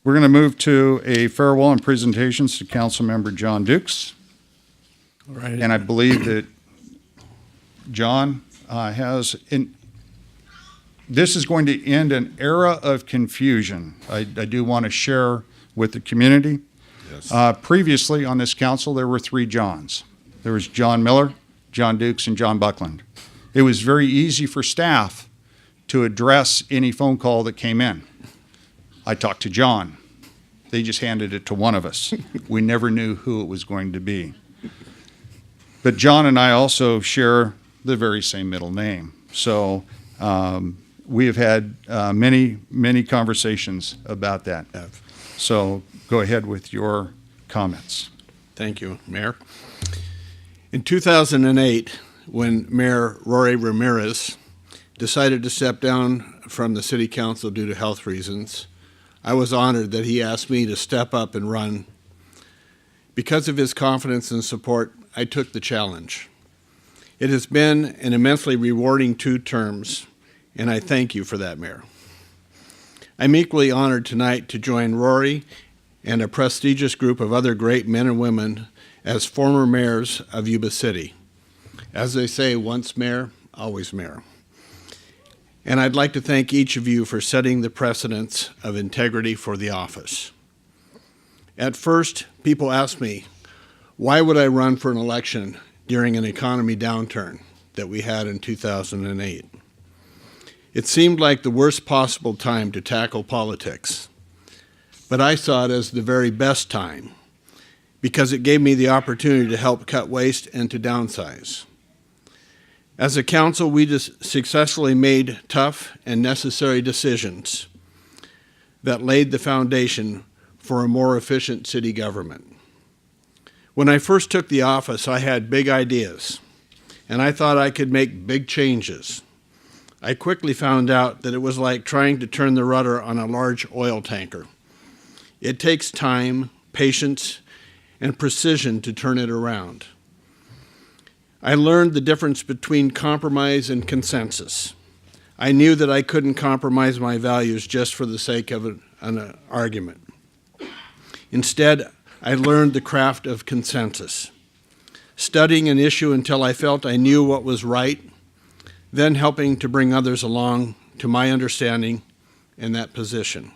We're going to move to a farewell and presentations to Councilmember John Dukes. All right. And I believe that John this is going to end an era of confusion. I do want to share with the community. Yes. Previously on this council, there were 3 Johns. There was John Miller, John Dukes, and John Buckland. It was very easy for staff to address any phone call that came in. I talked to John. They just handed it to one of us. We never knew who it was going to be. But John and I also share the very same middle name. So we have had many, many conversations about that. So go ahead with your comments. Thank you, Mayor. In 2008, when Mayor Rory Ramirez decided to step down from the City Council due to health reasons, I was honored that he asked me to step up and run. Because of his confidence and support, I took the challenge. It has been an immensely rewarding 2 terms, and I thank you for that, Mayor. I'm equally honored tonight to join Rory and a prestigious group of other great men and women as former mayors of Yuba City. As they say, once mayor, always mayor. And I'd like to thank each of you for setting the precedence of integrity for the office. At first, people asked me, why would I run for an election during an economy downturn that we had in 2008? It seemed like the worst possible time to tackle politics, but I saw it as the very best time because it gave me the opportunity to help cut waste and to downsize. As a council, we successfully made tough and necessary decisions that laid the foundation for a more efficient city government. When I first took the office, I had big ideas, and I thought I could make big changes. I quickly found out that it was like trying to turn the rudder on a large oil tanker. It takes time, patience, and precision to turn it around. I learned the difference between compromise and consensus. I knew that I couldn't compromise my values just for the sake of an argument. Instead, I learned the craft of consensus, studying an issue until I felt I knew what was right, then helping to bring others along to my understanding in that position.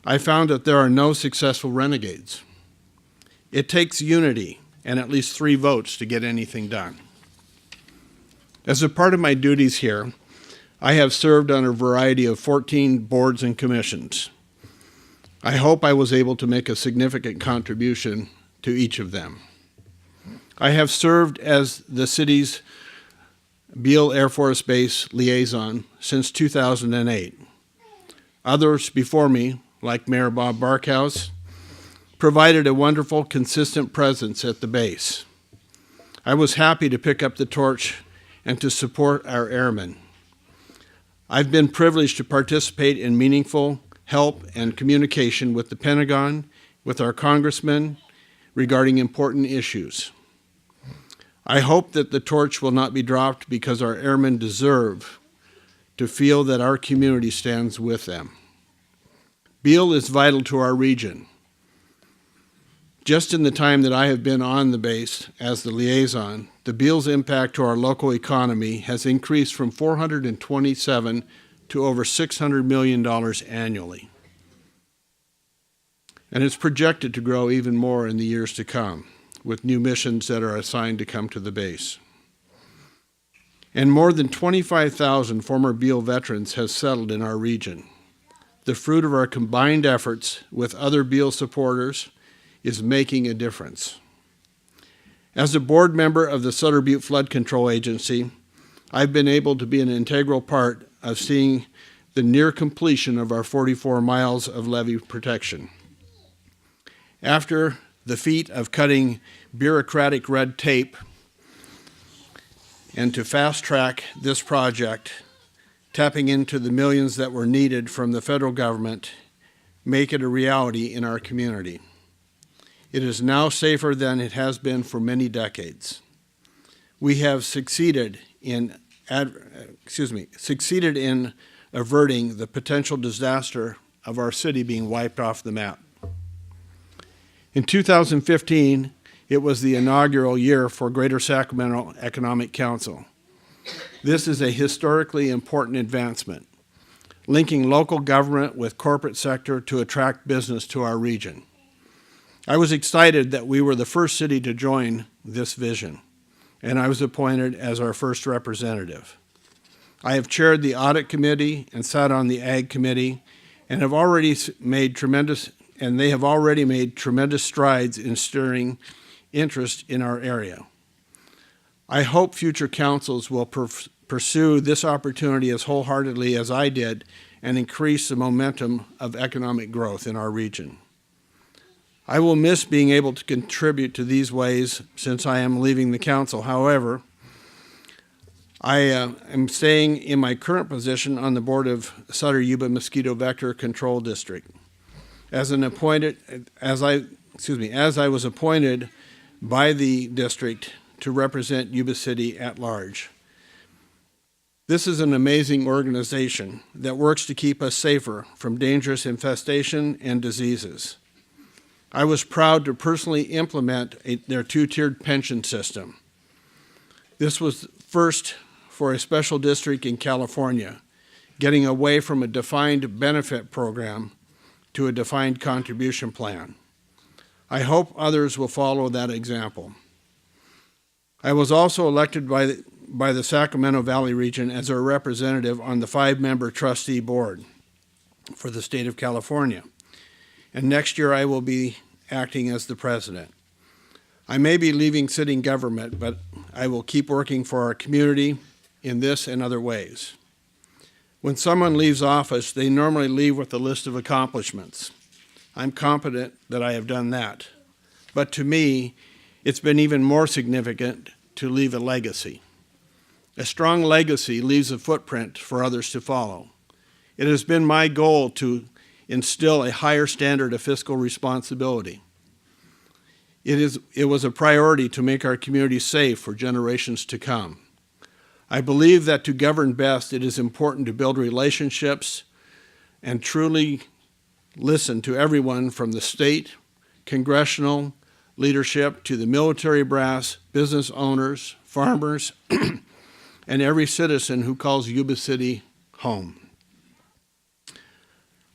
I found that there are no successful renegades. It takes unity and at least 3 votes to get anything done. As a part of my duties here, I have served on a variety of 14 boards and commissions. I hope I was able to make a significant contribution to each of them. I have served as the city's Beale Air Force Base liaison since 2008. Others before me, like Mayor Bob Barkhouse, provided a wonderful, consistent presence at the base. I was happy to pick up the torch and to support our airmen. I've been privileged to participate in meaningful help and communication with the Pentagon, with our congressmen, regarding important issues. I hope that the torch will not be dropped because our airmen deserve to feel that our community stands with them. Beale is vital to our region. Just in the time that I have been on the base as the liaison, the Beale's impact to our local economy has increased from $427 to over $600 million annually. And it's projected to grow even more in the years to come, with new missions that are assigned to come to the base. And more than 25,000 former Beale veterans have settled in our region. The fruit of our combined efforts with other Beale supporters is making a difference. As a board member of the Sutter Butte Flood Control Agency, I've been able to be an integral part of seeing the near completion of our 44 miles of levee protection. After the feat of cutting bureaucratic red tape and to fast-track this project, tapping into the millions that were needed from the federal government, make it a reality in our community. It is now safer than it has been for many decades. We have succeeded in averting the potential disaster of our city being wiped off the map. In 2015, it was the inaugural year for Greater Sacramento Economic Council. This is a historically important advancement, linking local government with corporate sector to attract business to our region. I was excited that we were the first city to join this vision, and I was appointed as our first representative. I have chaired the audit committee and sat on the ag committee, and they have already made tremendous strides in stirring interest in our area. I hope future councils will pursue this opportunity as wholeheartedly as I did and increase the momentum of economic growth in our region. I will miss being able to contribute to these ways since I am leaving the council. However, I am staying in my current position on the board of Sutter Yuba Mosquito Vector Control District. As I was appointed by the district to represent Yuba City at large. This is an amazing organization that works to keep us safer from dangerous infestation and diseases. I was proud to personally implement their two-tiered pension system. This was first for a special district in California, getting away from a defined benefit program to a defined contribution plan. I hope others will follow that example. I was also elected by the Sacramento Valley region as a representative on the 5-member trustee board for the state of California. And next year I will be acting as the president. I may be leaving city government, but I will keep working for our community in this and other ways. When someone leaves office, they normally leave with a list of accomplishments. I'm confident that I have done that. But to me, it's been even more significant to leave a legacy. A strong legacy leaves a footprint for others to follow. It has been my goal to instill a higher standard of fiscal responsibility. It was a priority to make our community safe for generations to come. I believe that to govern best, it is important to build relationships and truly listen to everyone from the state, congressional leadership to the military brass, business owners, farmers, and every citizen who calls Yuba City home.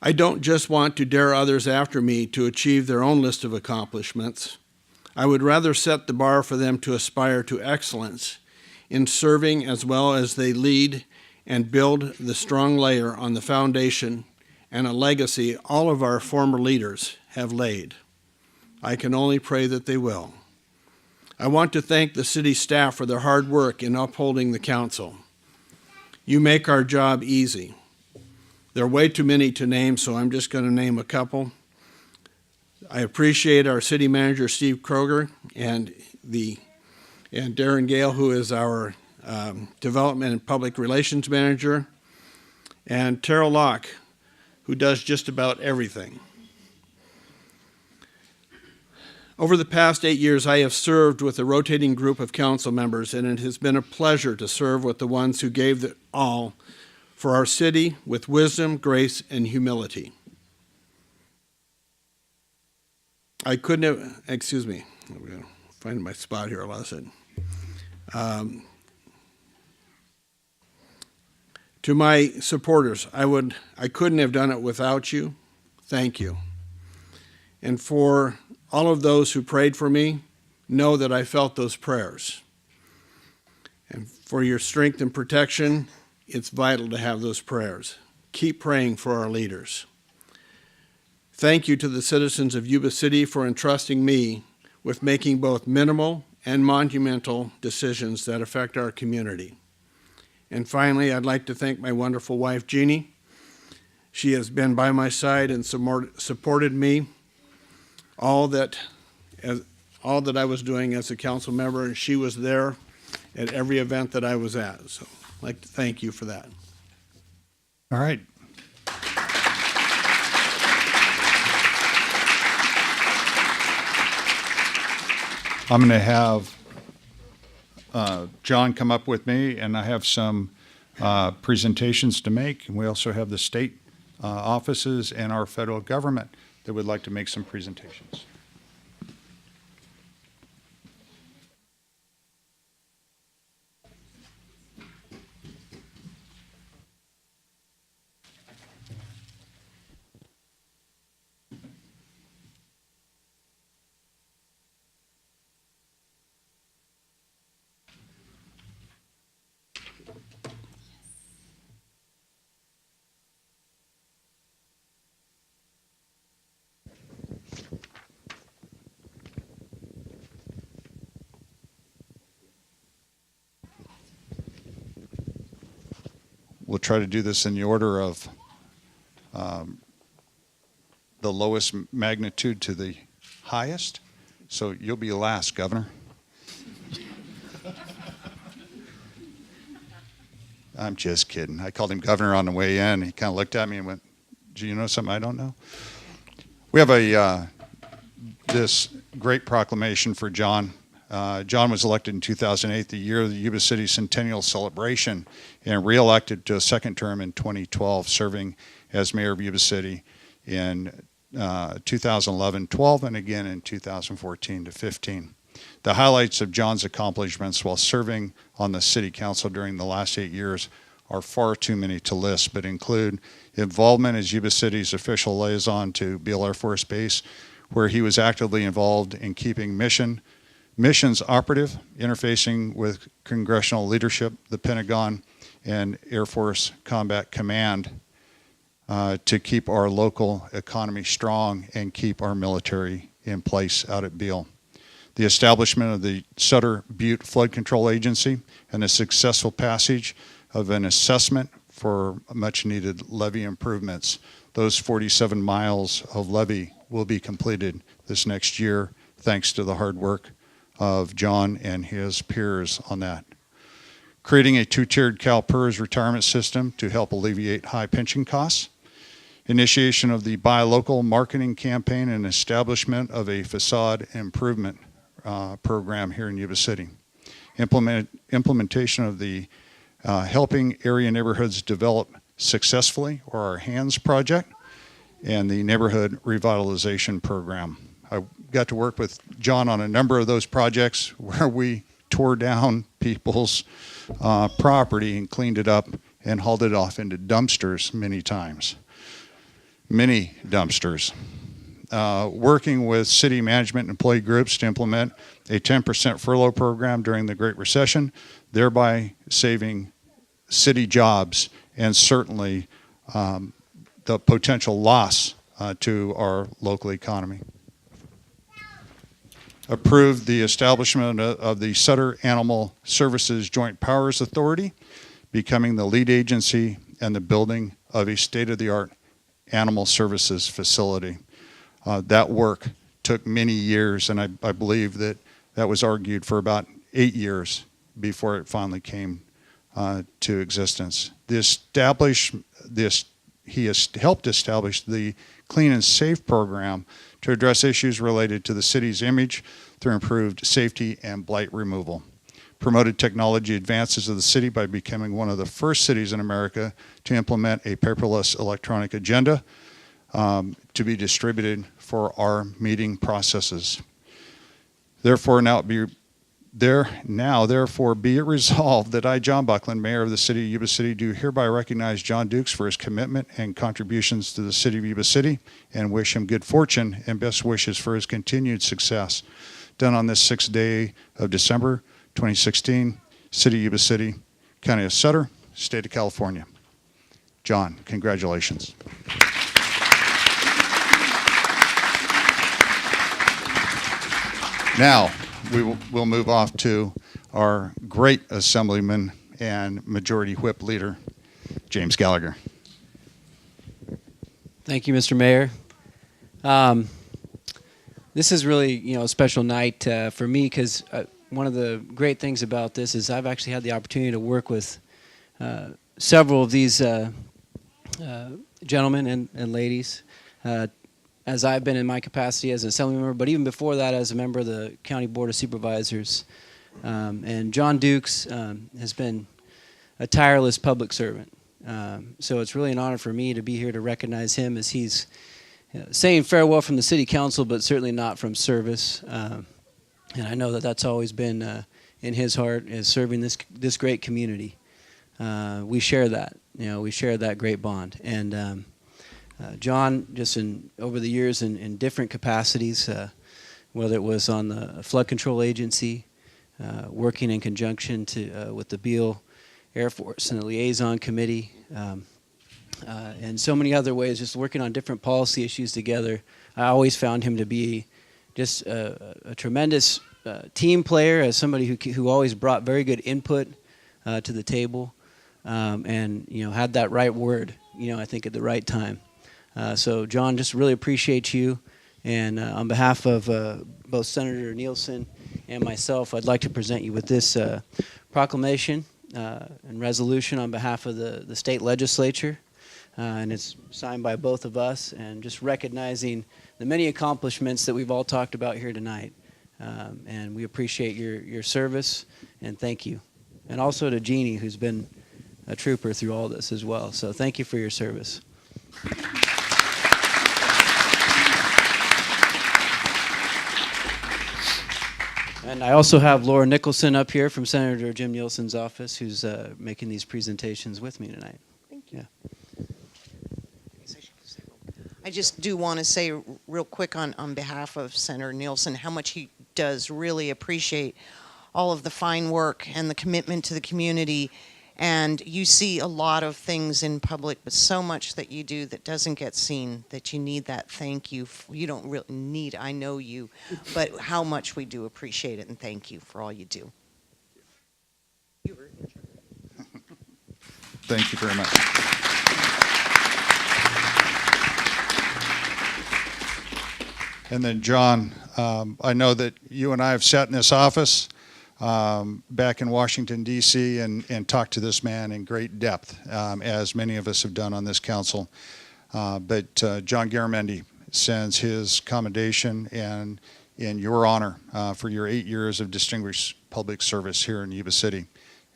I don't just want to dare others after me to achieve their own list of accomplishments. I would rather set the bar for them to aspire to excellence in serving as well as they lead and build the strong layer on the foundation and a legacy all of our former leaders have laid. I can only pray that they will. I want to thank the city staff for their hard work in upholding the council. You make our job easy. There are way too many to name, so I'm just going to name a couple. I appreciate our city manager, Steve Kroger, and Darren Gale, who is our development and public relations manager, and Terrell Locke, who does just about everything. Over the past 8 years, I have served with a rotating group of council members, and it has been a pleasure to serve with the ones who gave it all for our city with wisdom, grace, and humility. I couldn't have, excuse me, I'm going to find my spot here, I lost it. To my supporters, I couldn't have done it without you. Thank you. And for all of those who prayed for me, know that I felt those prayers. And for your strength and protection, it's vital to have those prayers. Keep praying for our leaders. Thank you to the citizens of Yuba City for entrusting me with making both minimal and monumental decisions that affect our community. And finally, I'd like to thank my wonderful wife, Jeannie. She has been by my side and supported me all that I was doing as a council member, and she was there at every event that I was at. So I'd like to thank you for that. All right. I'm going to have John come up with me, and I have some presentations to make, and we also have the state offices and our federal government that would like to make some presentations. We'll try to do this in the order of the lowest magnitude to the highest. So you'll be last, Governor. I'm just kidding. I called him Governor on the way in. He kind of looked at me and went, "Do you know something I don't know?" We have this great proclamation for John. John was elected in 2008, the year of the Yuba City Centennial Celebration, and reelected to a second term in 2012, serving as mayor of Yuba City in 2011-12 and again in 2014-15. The highlights of John's accomplishments while serving on the city council during the last 8 years are far too many to list, but include involvement as Yuba City's official liaison to Beale Air Force Base, where he was actively involved in keeping missions operative, interfacing with congressional leadership, the Pentagon, and Air Force Combat Command to keep our local economy strong and keep our military in place out at Beale. The establishment of the Sutter Butte Flood Control Agency and the successful passage of an assessment for much needed levee improvements. Those 47 miles of levee will be completed this next year thanks to the hard work of John and his peers on that. Creating a two-tiered CalPERS retirement system to help alleviate high pension costs. Initiation of the Buy Local marketing campaign and establishment of a facade improvement program here in Yuba City. Implementation of the Helping Area Neighborhoods Develop Successfully, or our HANDS project, and the Neighborhood Revitalization Program. I got to work with John on a number of those projects where we tore down people's property and cleaned it up and hauled it off into dumpsters many times. Many dumpsters. Working with city management and employee groups to implement a 10% furlough program during the Great Recession, thereby saving city jobs and certainly the potential loss to our local economy. Approved the establishment of the Sutter Animal Services Joint Powers Authority, becoming the lead agency and the building of a state-of-the-art animal services facility. That work took many years, and I believe that was argued for about 8 years before it finally came to existence. He has helped establish the Clean and Safe program to address issues related to the city's image through improved safety and blight removal. Promoted technology advances of the city by becoming one of the first cities in America to implement a paperless electronic agenda to be distributed for our meeting processes. Therefore be it resolved that I, John Buckland, Mayor of the City of Yuba City, do hereby recognize John Dukes for his commitment and contributions to the City of Yuba City and wish him good fortune and best wishes for his continued success. Done on this 6th day of December 2016, City of Yuba City, County of Sutter, State of California. John, congratulations. Now, we'll move off to our great Assemblyman and Majority Whip Leader, James Gallagher. Thank you, Mr. Mayor. This is really, a special night for me because one of the great things about this is I've actually had the opportunity to work with several of these gentlemen and ladies as I've been in my capacity as an assembly member, but even before that as a member of the County Board of Supervisors. And John Dukes has been a tireless public servant. So it's really an honor for me to be here to recognize him as he's saying farewell from the city council, but certainly not from service. And I know that that's always been in his heart, is serving this great community. We share that, we share that great bond. And John, just over the years in different capacities, whether it was on the flood control agency, working in conjunction with the Beale Air Force and the liaison committee, and so many other ways, just working on different policy issues together. I always found him to be just a tremendous team player, as somebody who always brought very good input to the table, and had that right word, I think at the right time. So John, just really appreciate you, and on behalf of both Senator Nielsen and myself, I'd like to present you with this proclamation and resolution on behalf of the state legislature. And it's signed by both of us, and just recognizing the many accomplishments that we've all talked about here tonight. And we appreciate your service, and thank you. And also to Jeannie, who's been a trooper through all this as well. So thank you for your service. And I also have Laura Nicholson up here from Senator Jim Nielsen's office, who's making these presentations with me tonight. Thank you. Yeah. I just do want to say real quick on behalf of Senator Nielsen how much he does really appreciate all of the fine work and the commitment to the community. And you see a lot of things in public, but so much that you do that doesn't get seen, that you need that thank you. You don't really need, I know you, but how much we do appreciate it, and thank you for all you do. Thank you very much. And then, John, I know that you and I have sat in this office back in Washington, D.C., and talked to this man in great depth, as many of us have done on this council. But John Garamendi sends his commendation and in your honor for your 8 years of distinguished public service here in Yuba City,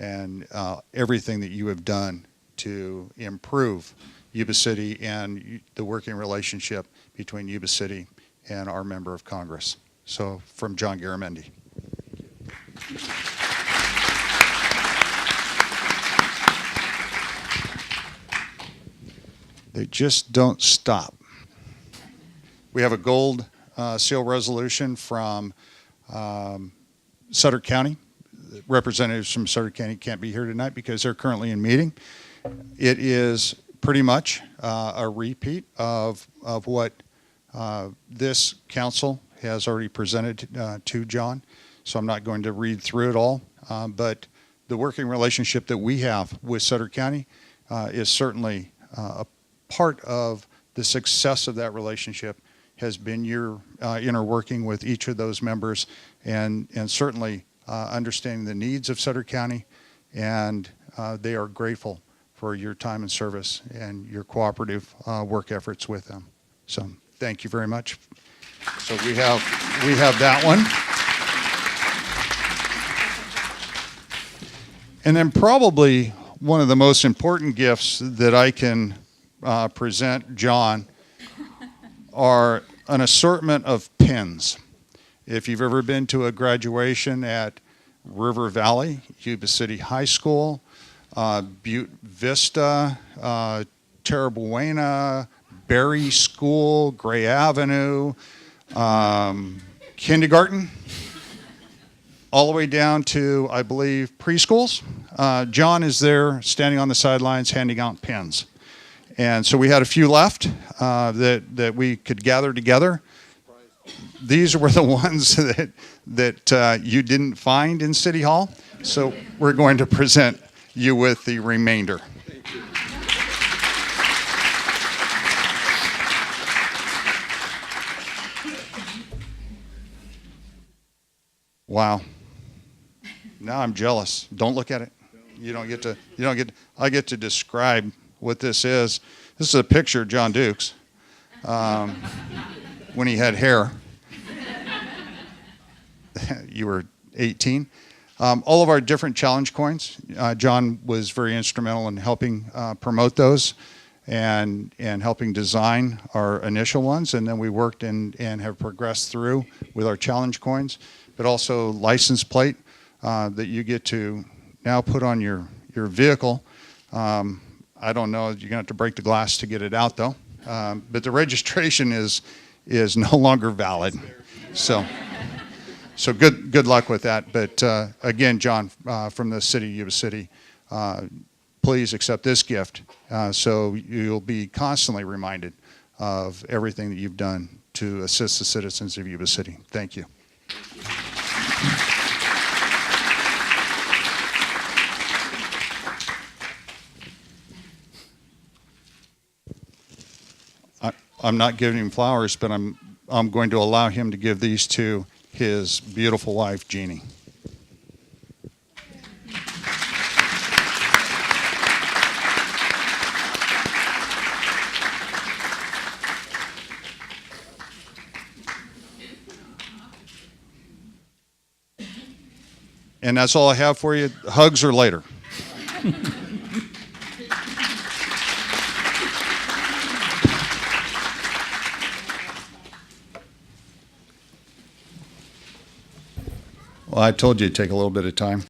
and everything that you have done to improve Yuba City and the working relationship between Yuba City and our member of Congress. So, from John Garamendi. They just don't stop. We have a gold seal resolution from Sutter County. Representatives from Sutter County can't be here tonight because they're currently in meeting. It is pretty much a repeat of what this council has already presented to John, so I'm not going to read through it all, but the working relationship that we have with Sutter County is certainly a part of the success of that relationship has been your inner working with each of those members, and certainly understanding the needs of Sutter County, and they are grateful for your time and service and your cooperative work efforts with them. So thank you very much. So we have that one. And then probably one of the most important gifts that I can present John are an assortment of pins. If you've ever been to a graduation at River Valley, Yuba City High School, Butte Vista, Terra Buena, Berry School, Gray Avenue, kindergarten, all the way down to, I believe, preschools. John is there standing on the sidelines handing out pins. And so we had a few left that we could gather together. These were the ones that you didn't find in City Hall. So we're going to present you with the remainder. Thank you. Wow. Now I'm jealous. Don't look at it. I get to describe what this is. This is a picture of John Dukes when he had hair. You were 18. All of our different challenge coins, John was very instrumental in helping promote those and helping design our initial ones. And then we worked and have progressed through with our challenge coins, but also license plate that you get to now put on your vehicle. I don't know, you're going to have to break the glass to get it out though. But the registration is no longer valid. So good luck with that. But again, John, from the city of Yuba City, please accept this gift so you'll be constantly reminded of everything that you've done to assist the citizens of Yuba City. Thank you. I'm not giving him flowers, but I'm going to allow him to give these to his beautiful wife, Jeannie. And that's all I have for you. Hugs are later. Well, I told you it'd take a little bit of time.